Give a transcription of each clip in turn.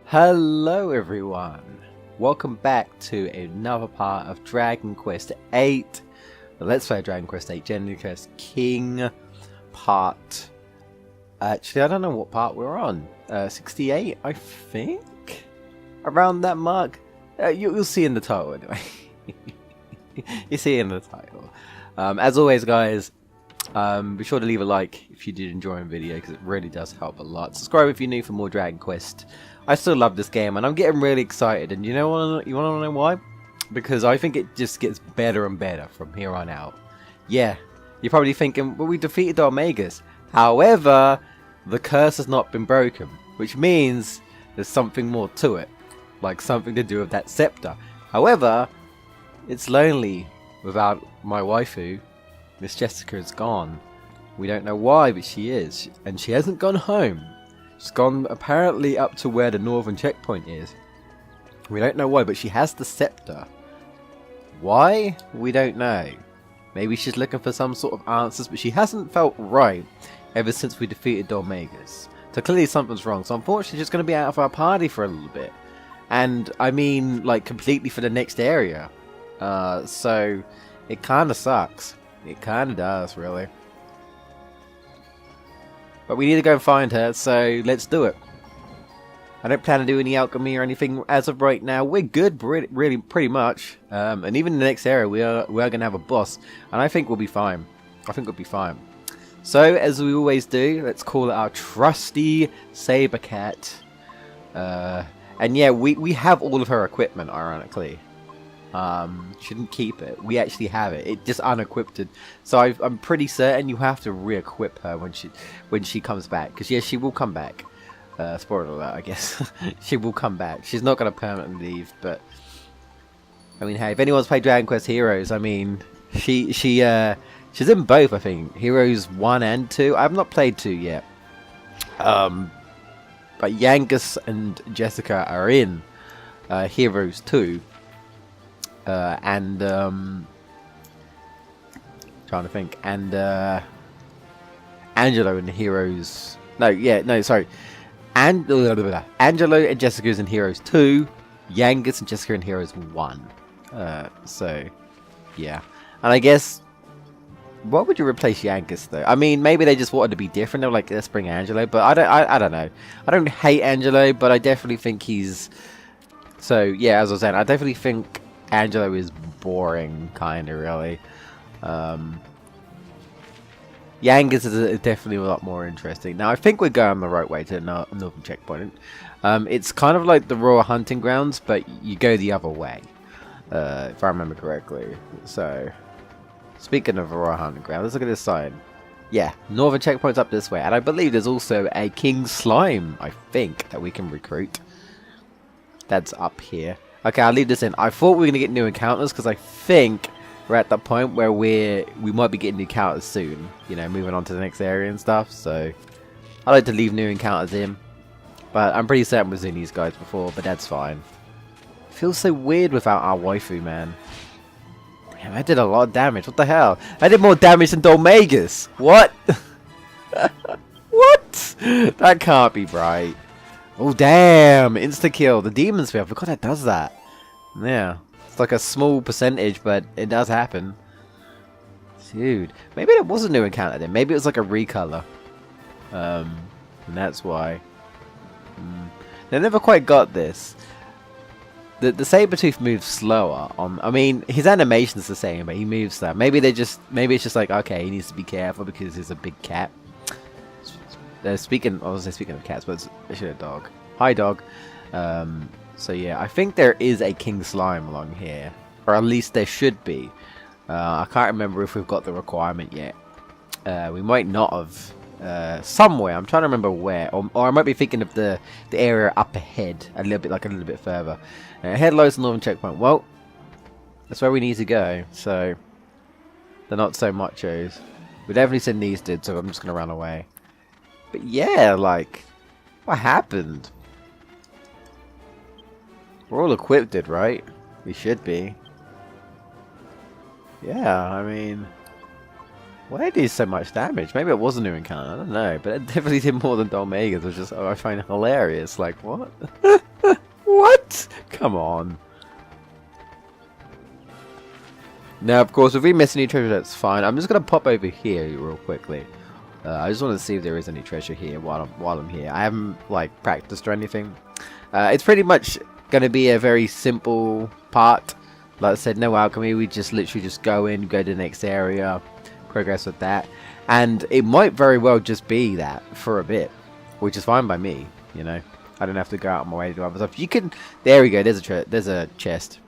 Hello everyone, welcome back to another part of Dragon Quest VIII, the Let's Play Dragon Quest VIII Genesis King part. Actually, I don't know what part we're on. 68, I think? Around that mark? You'll see in the title anyway. You see in the title. As always guys, be sure to leave a like if you did enjoy the video, because it really does help a lot. Subscribe if you're new for more Dragon Quest. I still love this game and I'm getting really excited, and you wanna know why? Because I think it just gets better and better from here on out. Yeah, you're probably thinking, well, we defeated Doulmagus. However, the curse has not been broken, which means there's something more to it, like something to do with that scepter. However, it's lonely without my waifu. Miss Jessica is gone. We don't know why, but she is, and she hasn't gone home. She's gone apparently up to where the northern checkpoint is. We don't know why, but she has the scepter. Why? We don't know. Maybe she's looking for some sort of answers, but she hasn't felt right ever since we defeated Doulmagus. So clearly something's wrong. So unfortunately she's going to be out of our party for a little bit. And I mean, like, completely for the next area. So it kind of sucks. It kind of does, really. But we need to go and find her, so let's do it. I don't plan to do any alchemy or anything as of right now. We're good, really, pretty much. And even in the next area, we are going to have a boss, and I think we'll be fine. I think we'll be fine. So, as we always do, let's call it our trusty saber cat. And yeah, we have all of her equipment, ironically. Shouldn't keep it. We actually have it. It just unequipped. So I'm pretty certain you have to re-equip her when she comes back. Because yes, she will come back. Spoiler alert, I guess. She will come back. She's not going to permanently leave. But I mean, hey, if anyone's played Dragon Quest Heroes, I mean, she's in both. I think Heroes 1 and 2. I've not played 2 yet. But Yangus and Jessica are in Heroes 2. Trying to think, and Angelo in the Heroes. Sorry. Angelo and Jessica's in Heroes 2. Yangus and Jessica in Heroes 1. So, yeah. And I guess, what would you replace Yangus though? I mean, maybe they just wanted to be different. They were like, let's bring Angelo. But I don't know. I don't hate Angelo, but I definitely think he's. So yeah, as I was saying, I definitely think Angelo is boring, kind of, really. Yangus is definitely a lot more interesting. Now, I think we're going the right way to the northern checkpoint. It's kind of like the Royal Hunting Grounds, but you go the other way, if I remember correctly. So, speaking of the Royal Hunting Grounds, let's look at this sign. Yeah, northern checkpoint's up this way, and I believe there's also a King Slime, I think, that we can recruit. That's up here. Okay, I'll leave this in. I thought we were going to get new encounters, because I think we're at the point where we might be getting new encounters soon. You know, moving on to the next area and stuff. So, I like to leave new encounters in. But I'm pretty certain we've seen these guys before, but that's fine. It feels so weird without our waifu, man. Damn, I did a lot of damage. What the hell? I did more damage than Doulmagus. What? What? That can't be right. Oh damn! Insta kill. The demon sphere. I forgot that does that. Yeah. It's like a small percentage, but it does happen. Dude. Maybe it was a new encounter then. Maybe it was like a recolor. And that's why. They never quite got this. The Sabertooth moves slower. I mean, his animation's the same, but he moves slower. Maybe it's just like, okay, he needs to be careful because he's a big cat. Speaking of cats, but it's actually a dog. Hi, dog. So yeah, I think there is a King Slime along here, or at least there should be. I can't remember if we've got the requirement yet. We might not have. Somewhere. I'm trying to remember where, or I might be thinking of the area up ahead, a little bit further. Head loads to northern checkpoint. Well, that's where we need to go. So they're not so machos. We definitely seen these dudes, so I'm just gonna run away. But yeah, like, what happened? We're all equipped, right? We should be. Yeah, I mean, why did it do so much damage? Maybe it was a new encounter, I don't know. But it definitely did more than Doulmagus, which is, I find hilarious. Like, what? What? Come on. Now, of course, if we miss any treasure, that's fine. I'm just gonna pop over here real quickly. I just want to see if there is any treasure here while I'm here. I haven't like practiced or anything. It's pretty much gonna be a very simple part. Like I said, no alchemy. We just literally just go in, go to the next area, progress with that, and it might very well just be that for a bit, which is fine by me. You know, I don't have to go out of my way to do other stuff. You can. There we go. There's a chest.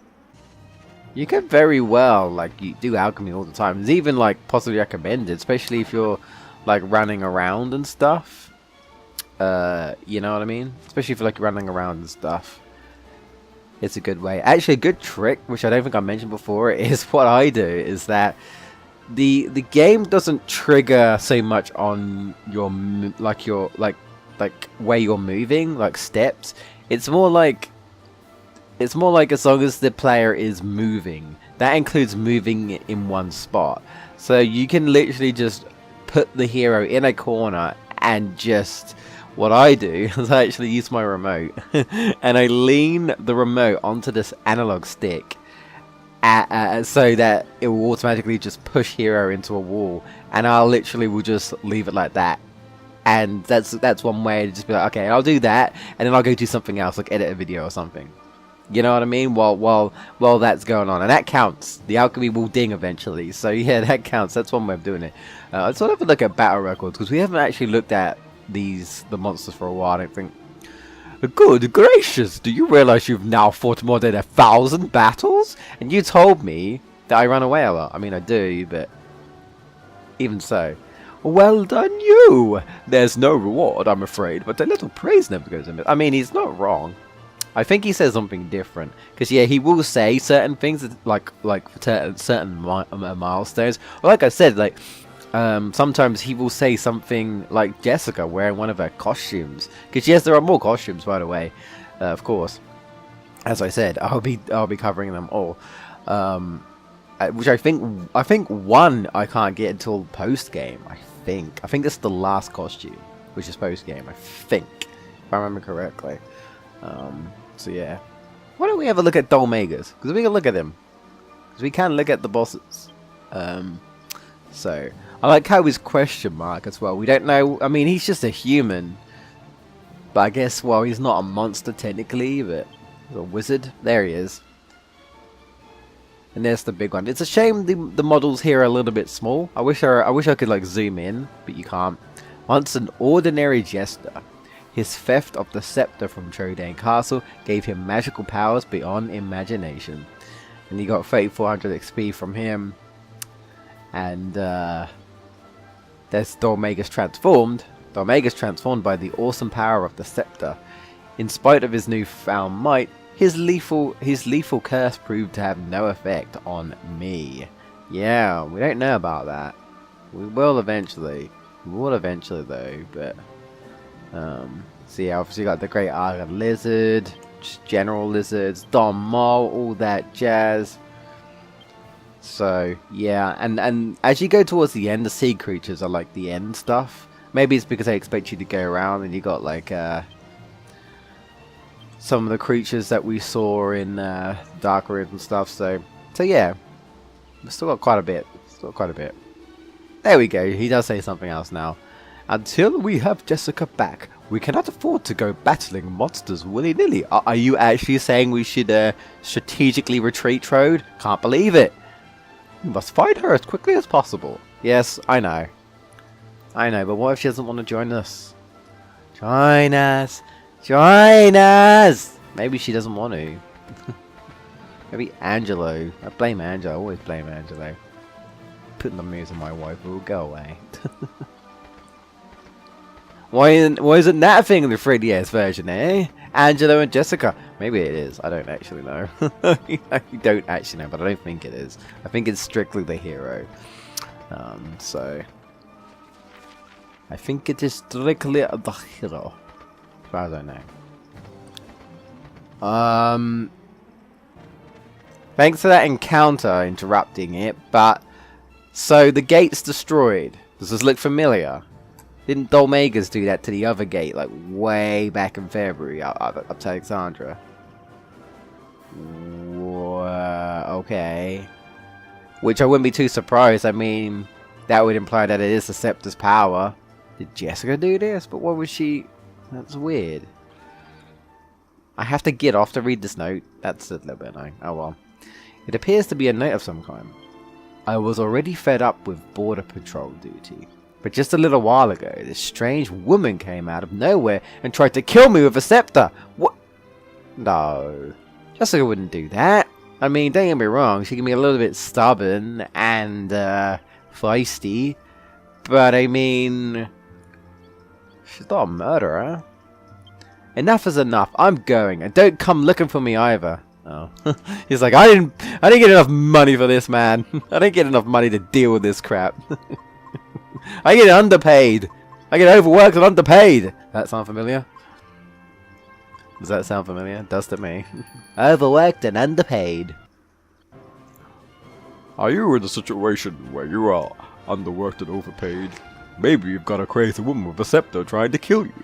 You can very well like you do alchemy all the time. It's even like possibly recommended, especially if you're like running around and stuff. You know what I mean? Especially if you're like running around and stuff. It's a good way. Actually, a good trick, which I don't think I mentioned before, is what I do is that the game doesn't trigger so much on your like where you're moving, like steps. It's more like as long as the player is moving. That includes moving in one spot. So you can literally just put the hero in a corner and just... What I do is I actually use my remote and I lean the remote onto this analog stick so that it will automatically just push hero into a wall, and I literally will just leave it like that. And that's one way to just be like, okay, I'll do that, and then I'll go do something else, like edit a video or something. You know what I mean? While that's going on, and that counts. The alchemy will ding eventually, so yeah, that counts. That's one way of doing it. Let's have a look at battle records, because we haven't actually looked at the monsters for a while, I don't think. Good gracious, do you realize you've now fought more than 1,000 battles? And you told me that I run away a lot. I mean, I do, but even so. Well done you! There's no reward, I'm afraid, but a little praise never goes amiss. I mean, he's not wrong. I think he says something different. Because, yeah, he will say certain things, like certain milestones. Well, like I said, like... sometimes he will say something like Jessica wearing one of her costumes, because yes, there are more costumes, by the way. Of course, as I said, I'll be covering them all. Which I think one I can't get until post game. I think this is the last costume, which is post game. I think, if I remember correctly. So yeah, why don't we have a look at Doulmagus? Because we can look at him. Because we can look at the bosses. So. I like how his question mark as well. We don't know. I mean, he's just a human. But I guess, well, he's not a monster technically, but he's a wizard. There he is. And there's the big one. It's a shame the models here are a little bit small. I wish I could like zoom in, but you can't. Once an ordinary jester, his theft of the scepter from Trodain Castle gave him magical powers beyond imagination. And he got 3,400 XP from him. And there's Doulmagus transformed. Doulmagus transformed by the awesome power of the scepter. In spite of his newfound might, his lethal curse proved to have no effect on me. Yeah, we don't know about that. We will eventually. We will eventually though, but so yeah, obviously got the Great Argon Lizard, just general lizards, Don Mol, all that jazz. So yeah, and as you go towards the end, the sea creatures are like the end stuff. Maybe it's because they expect you to go around, and you got like some of the creatures that we saw in Dark Rim and stuff. So yeah, we've still got quite a bit. There we go. He does say something else now. Until we have Jessica back, we cannot afford to go battling monsters willy-nilly. Are you actually saying we should strategically retreat, Trode? Can't believe it. We must find her as quickly as possible. Yes, I know, but what if she doesn't want to join us? Join us! Maybe she doesn't want to. Maybe Angelo. I blame Angelo. I always blame Angelo. Putting the moves on my wife will go away. Why isn't that a thing in the 3DS version, eh? Angelo and Jessica. Maybe it is. I don't actually know. I don't actually know, but I don't think it is. I think it's strictly the hero. So I think it is strictly the hero, as far as I know. Thanks for that encounter interrupting it, but so the gate's destroyed. Does this look familiar? Didn't Doulmagus do that to the other gate, like way back in February, up to Alexandra? Okay. Which I wouldn't be too surprised. I mean, that would imply that it is the scepter's power. Did Jessica do this? But what was she... That's weird. I have to get off to read this note. That's a little bit annoying. Oh well. It appears to be a note of some kind. I was already fed up with border patrol duty. But just a little while ago, this strange woman came out of nowhere and tried to kill me with a scepter. What? No. Jessica wouldn't do that. I mean, don't get me wrong, she can be a little bit stubborn and feisty. But I mean, she's not a murderer. Enough is enough. I'm going, and don't come looking for me either. Oh, he's like, I didn't get enough money for this, man. I didn't get enough money to deal with this crap. I get underpaid. I get overworked and underpaid. That sound familiar? Does that sound familiar? It does to me. Overworked and underpaid. Are you in a situation where you are underworked and overpaid? Maybe you've got a crazy woman with a scepter trying to kill you.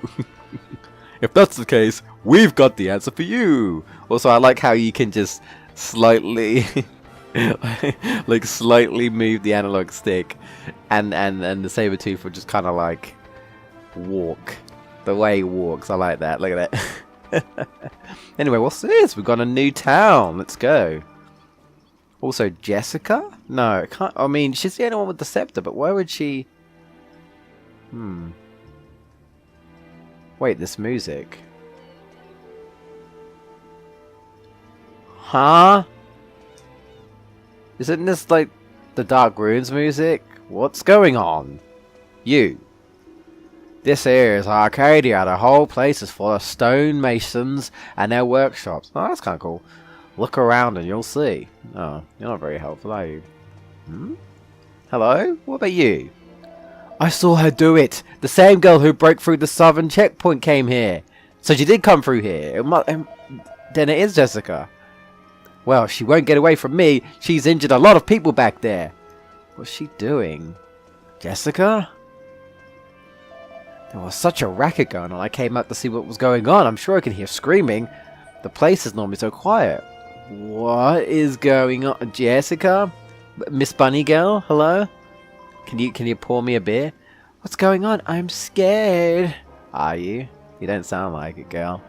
If that's the case, we've got the answer for you. Also, I like how you can just slightly, like slightly move the analog stick, and the saber tooth will just kind of like walk. The way he walks, I like that. Look at that. Anyway, what's this? We've got a new town. Let's go. Also, Jessica? No, it can't. I mean, she's the only one with the scepter, but why would she? Wait, this music. Huh? Isn't this like the Dark Runes music? What's going on? You. This here is Arcadia. The whole place is full of stonemasons and their workshops. Oh, that's kind of cool. Look around and you'll see. Oh, you're not very helpful, are you? Hello? What about you? I saw her do it. The same girl who broke through the southern checkpoint came here. So she did come through here. Then it is Jessica. Well, she won't get away from me. She's injured a lot of people back there. What's she doing? Jessica? There was such a racket going on. I came out to see what was going on. I'm sure I can hear screaming. The place is normally so quiet. What is going on? Jessica? Miss Bunny Girl? Hello? Can you pour me a beer? What's going on? I'm scared. Are you? You don't sound like it, girl.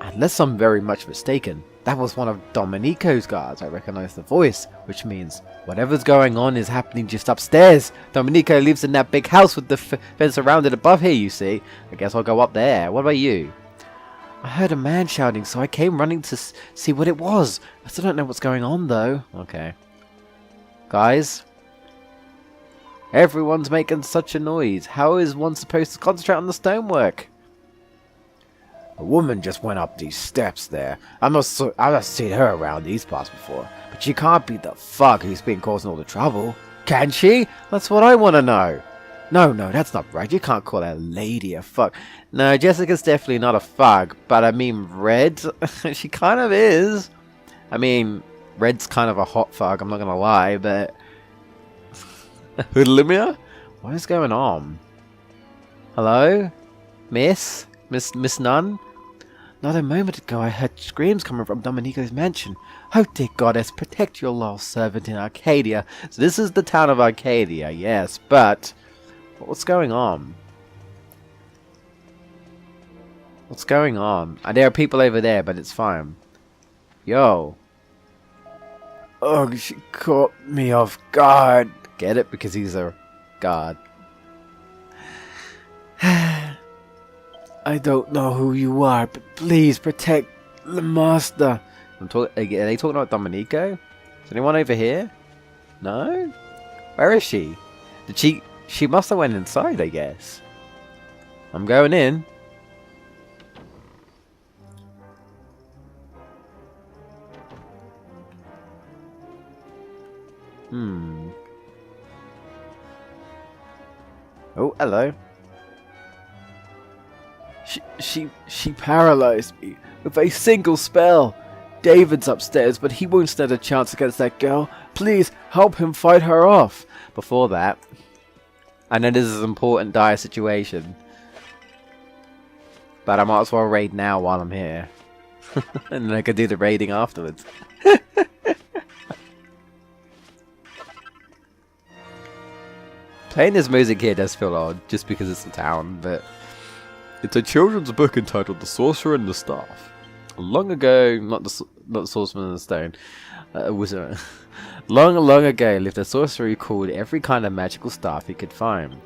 Unless I'm very much mistaken, that was one of Domenico's guards. I recognize the voice, which means whatever's going on is happening just upstairs. Domenico lives in that big house with the fence around it above here, you see. I guess I'll go up there. What about you? I heard a man shouting, so I came running to see what it was. I still don't know what's going on, though. Okay. Guys? Everyone's making such a noise. How is one supposed to concentrate on the stonework? A woman just went up these steps there. I've seen her around these parts before. But she can't be the fuck who's been causing all the trouble. Can she? That's what I want to know. No, that's not right. You can't call that lady a fuck. No, Jessica's definitely not a fuck. But I mean, Red, she kind of is. I mean, Red's kind of a hot fuck, I'm not going to lie, but... Hoodlimia? What is going on? Hello? Miss Nunn? Not a moment ago I heard screams coming from Domenico's mansion. Oh dear goddess, protect your loyal servant in Arcadia. So this is the town of Arcadia, yes, but... What's going on? What's going on? There are people over there, but it's fine. Yo. Oh, she caught me off guard. Get it? Because he's a guard. I don't know who you are, but please protect the master. Are they talking about Domenico? Is anyone over here? No? Where is she? She must have went inside, I guess. I'm going in. Oh, hello. She paralyzed me with a single spell. David's upstairs, but he won't stand a chance against that girl. Please help him fight her off. Before that, I know this is an important, dire situation, but I might as well raid now while I'm here. And then I could do the raiding afterwards. Playing this music here does feel odd, just because it's a town, but... It's a children's book entitled The Sorcerer and the Staff. Long ago, not the Sorcerer and the Stone, long ago lived a sorcerer who called every kind of magical staff he could find.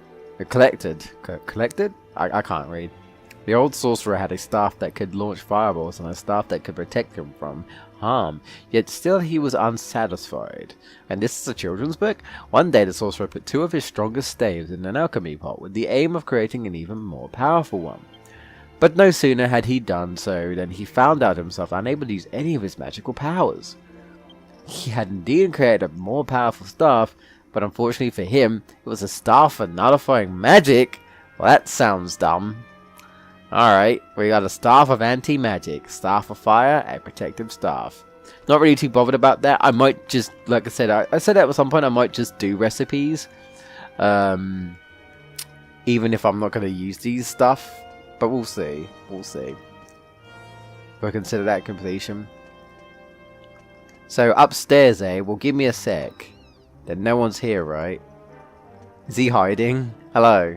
Collected? I can't read. The old sorcerer had a staff that could launch fireballs and a staff that could protect him from harm, yet still he was unsatisfied. And this is a children's book? One day the sorcerer put 2 of his strongest staves in an alchemy pot with the aim of creating an even more powerful one. But no sooner had he done so than he found out himself unable to use any of his magical powers. He had indeed created a more powerful staff, but unfortunately for him, it was a staff for nullifying magic. Well, that sounds dumb. Alright, we got a staff of anti-magic, staff of fire, a protective staff. Not really too bothered about that. I might just, like I said at some point I might just do recipes. Even if I'm not going to use these stuff. But we'll see. We'll see. But I consider that completion. So upstairs, well, give me a sec. Then no one's here, right? Is he hiding? Hello?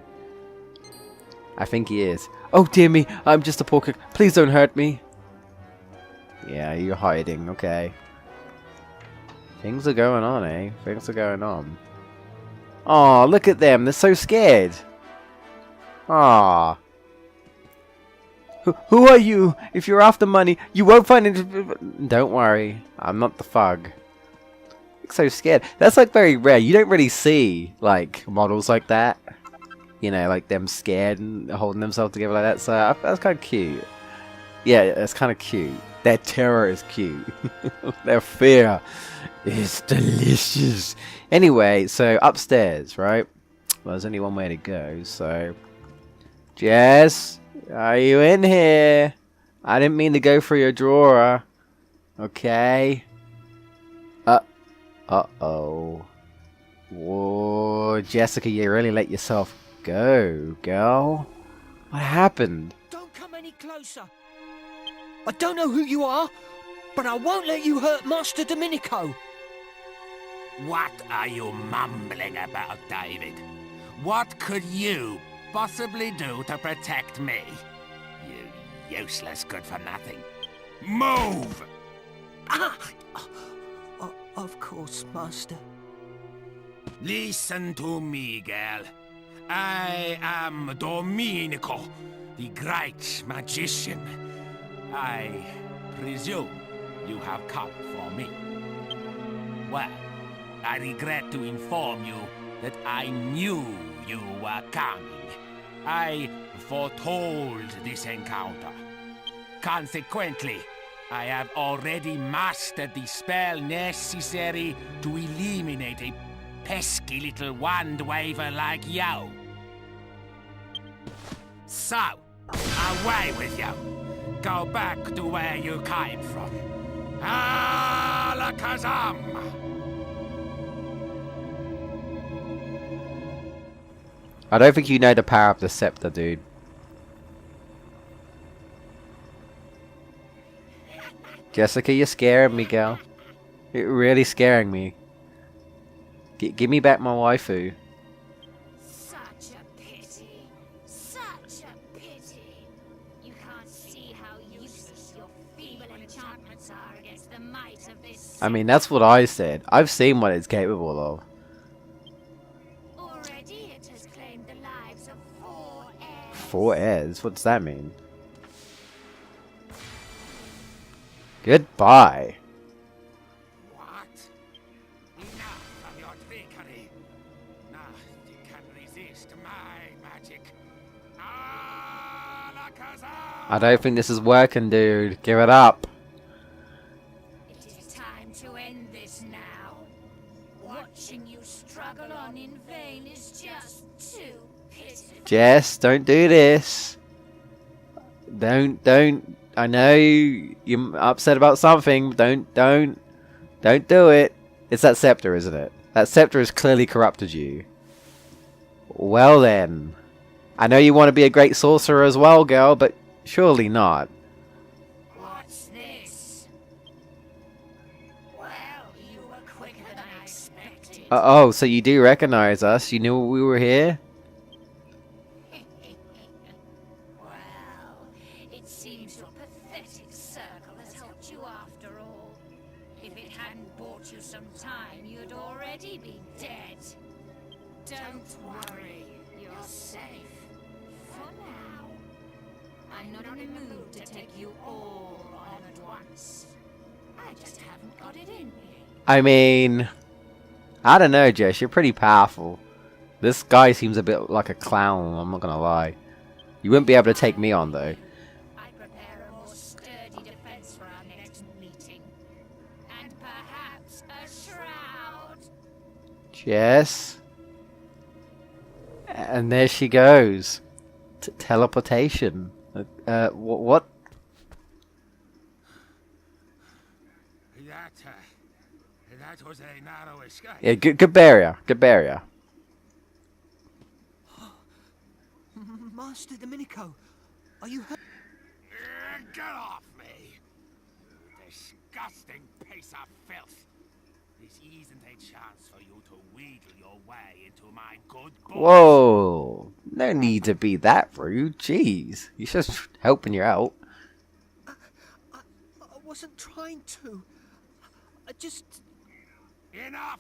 I think he is. Oh dear me, I'm just a poor cook. Please don't hurt me. Yeah, you're hiding, okay. Things are going on, eh? Things are going on. Aw, look at them, they're so scared. Aw. Who are you? If you're after money, you won't find it. Don't worry, I'm not the thug. Look so scared. That's like very rare. You don't really see like models like that. You know, like them scared and holding themselves together like that. So that's kind of cute. Yeah, that's kind of cute. Their terror is cute. Their fear is delicious. Anyway, so upstairs, right? Well, there's only one way to go. So, Jess, are you in here? I didn't mean to go for your drawer. Okay. Uh-oh. Whoa, Jessica, you really let yourself go, girl. What happened? Don't come any closer. I don't know who you are, but I won't let you hurt Master Domenico. What are you mumbling about, David? What could you possibly do to protect me? You useless good-for-nothing. Move! Of course, Master. Listen to me, girl. I am Domenico, the great magician. I presume you have come for me. Well, I regret to inform you that I knew you were coming. I foretold this encounter. Consequently, I have already mastered the spell necessary to eliminate a pesky little wand waver like you. So, away with you. Go back to where you came from. Alakazam! I don't think you know the power of the scepter, dude. Jessica, you're scaring me, girl. You're really scaring me. Give me back my waifu. Such a pity. Such a pity. You can't see how useless your feeble enchantments are against the might of this. I mean, that's what I said. I've seen what it's capable of. Already it has claimed the lives of 4 heirs. 4 heirs? What does that mean? Goodbye. What? Enough of your trickery. Nothing can resist my magic. Alakazam! I don't think this is working, dude. Give it up. It is time to end this now. Watching you struggle on in vain is just too pitiful. Jess, don't do this. Don't. I know you're upset about something. Don't do it. It's that scepter, isn't it? That scepter has clearly corrupted you. Well then. I know you want to be a great sorcerer as well, girl, but surely not. What's this? Oh, so you do recognize us? You knew we were here? Well, it seems your pathetic circle has helped you after all. If it hadn't bought you some time, you'd already be dead. Don't worry, you're safe. For now. I'm not in the mood to take you all on at once. I just haven't got it in me. I mean, I don't know, Jess. You're pretty powerful. This guy seems a bit like a clown, I'm not gonna lie. You wouldn't be able to take me on, though. I prepare a more sturdy defense for our next meeting. And perhaps a shroud. Jess. And there she goes. Teleportation. What? That was a narrow escape. Yeah, good barrier. Good barrier. Master Domenico, are you hurt? Get off me! You disgusting piece of filth! This isn't a chance for you to wheedle your way into my good books. Whoa. No need to be that rude. Jeez. He's just helping you out. I wasn't trying to. I just... Enough!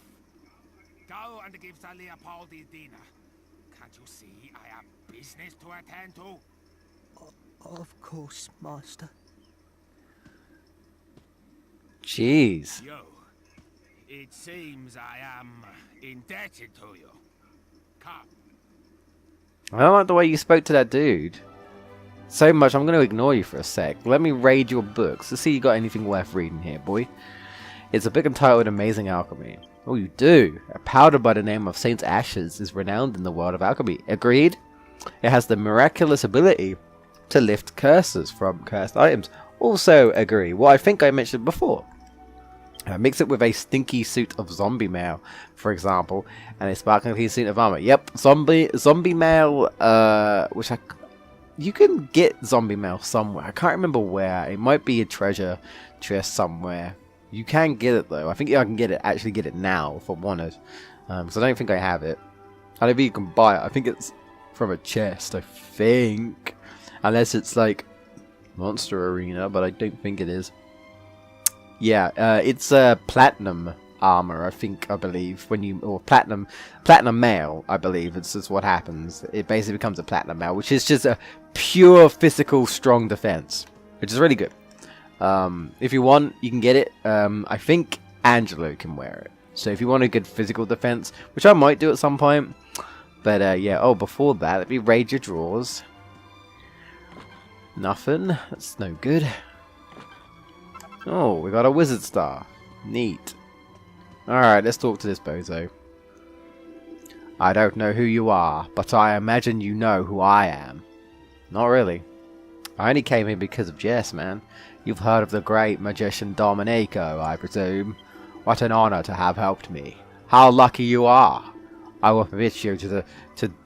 Go and give Sir Leopold his dinner. Can't you see I have business to attend to? Of course, Master. Jeez. Yo, it seems I am indebted to you. Come. I don't like the way you spoke to that dude. So much, I'm going to ignore you for a sec. Let me raid your books to see you got anything worth reading here, boy. It's a book entitled Amazing Alchemy. Oh, you do. A powder by the name of Saint's Ashes is renowned in the world of alchemy. Agreed? It has the miraculous ability to lift curses from cursed items. Also agree. What I think I mentioned before. Mix it with a stinky suit of zombie mail, for example, and a sparkling clean suit of armor. Yep, zombie mail, you can get zombie mail somewhere. I can't remember where. It might be a treasure chest somewhere. You can get it though. I think I can actually get it now if I wanted. Because I don't think I have it. I don't think you can buy it. I think it's from a chest, I think. Unless it's like Monster Arena, but I don't think it is. Yeah, it's platinum armor, I believe, or platinum mail, I believe. This is what happens. It basically becomes a platinum mail, which is just a pure physical strong defense, which is really good. If you want, you can get it. I think Angelo can wear it. So if you want a good physical defense, which I might do at some point. But yeah, oh, before that, let me raid your drawers. Nothing. That's no good. Oh, we got a wizard star. Neat. Alright, let's talk to this bozo. I don't know who you are, but I imagine you know who I am. Not really. I only came here because of Jess, man. You've heard of the great magician Doulmagus, I presume. What an honor to have helped me. How lucky you are. I will permit you to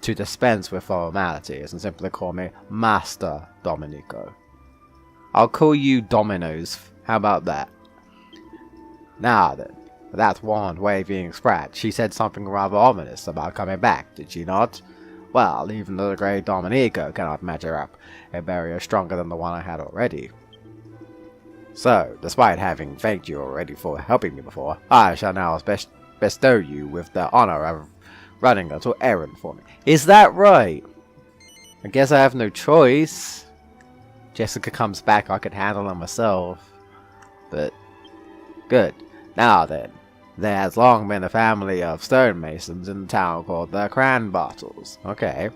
dispense with formalities and simply call me Master Domenico. I'll call you Dominoes. How about that? Now then, that wand waving sprat, she said something rather ominous about coming back, did she not? Well, even the great Domenico cannot measure up a barrier stronger than the one I had already. So, despite having thanked you already for helping me before, I shall now bestow you with the honor of running a little errand for me. Is that right? I guess I have no choice. Jessica comes back, I could handle her myself. But, good. Now then, there has long been a family of stonemasons in the town called the Cranbottles. Okay.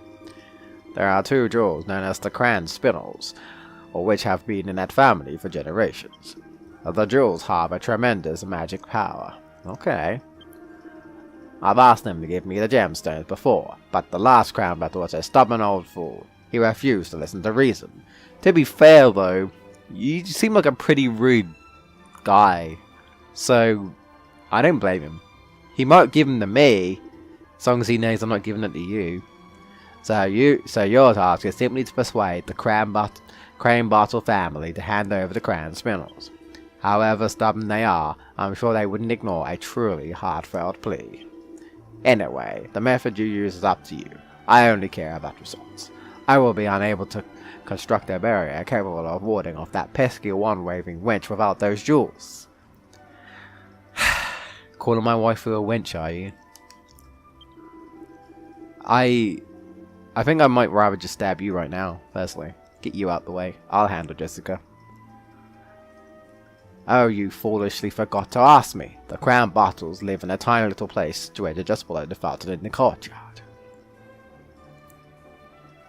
There are two jewels known as the Cran Spinels, or which have been in that family for generations. The jewels harbor tremendous magic power. Okay. I've asked them to give me the gemstones before, but the last Cranbottle was a stubborn old fool. He refused to listen to reason. To be fair though, you seem like a pretty rude guy, so I don't blame him. He might give them to me, as long as he knows I'm not giving it to you. So your task is simply to persuade the Cranbottle family to hand over the Cran Spinels. However stubborn they are, I'm sure they wouldn't ignore a truly heartfelt plea. Anyway, the method you use is up to you. I only care about results. I will be unable to construct a barrier capable of warding off that pesky wand-waving wench without those jewels. Calling my waifu a wench, are you? I think I might rather just stab you right now, personally. Get you out the way. I'll handle Jessica. Oh, you foolishly forgot to ask me. The crown bottles live in a tiny little place situated just below the fountain in the courtyard.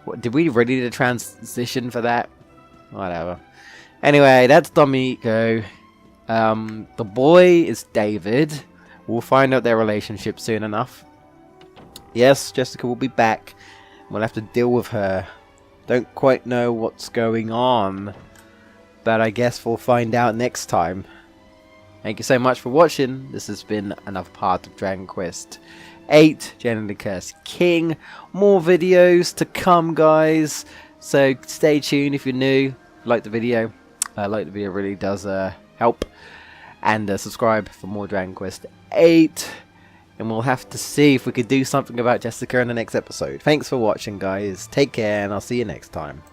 What, did we really need a transition for that? Whatever. Anyway, that's Doulmagus. The boy is David. We'll find out their relationship soon enough. Yes, Jessica will be back. We'll have to deal with her. Don't quite know what's going on, but I guess we'll find out next time. Thank you so much for watching. This has been another part of Dragon Quest VIII, Genuinely Cursed King. More videos to come, guys. So stay tuned if you're new. Like the video. Like the video really does help. And subscribe for more Dragon Quest VIII. And we'll have to see if we could do something about Jessica in the next episode. Thanks for watching, guys. Take care, and I'll see you next time.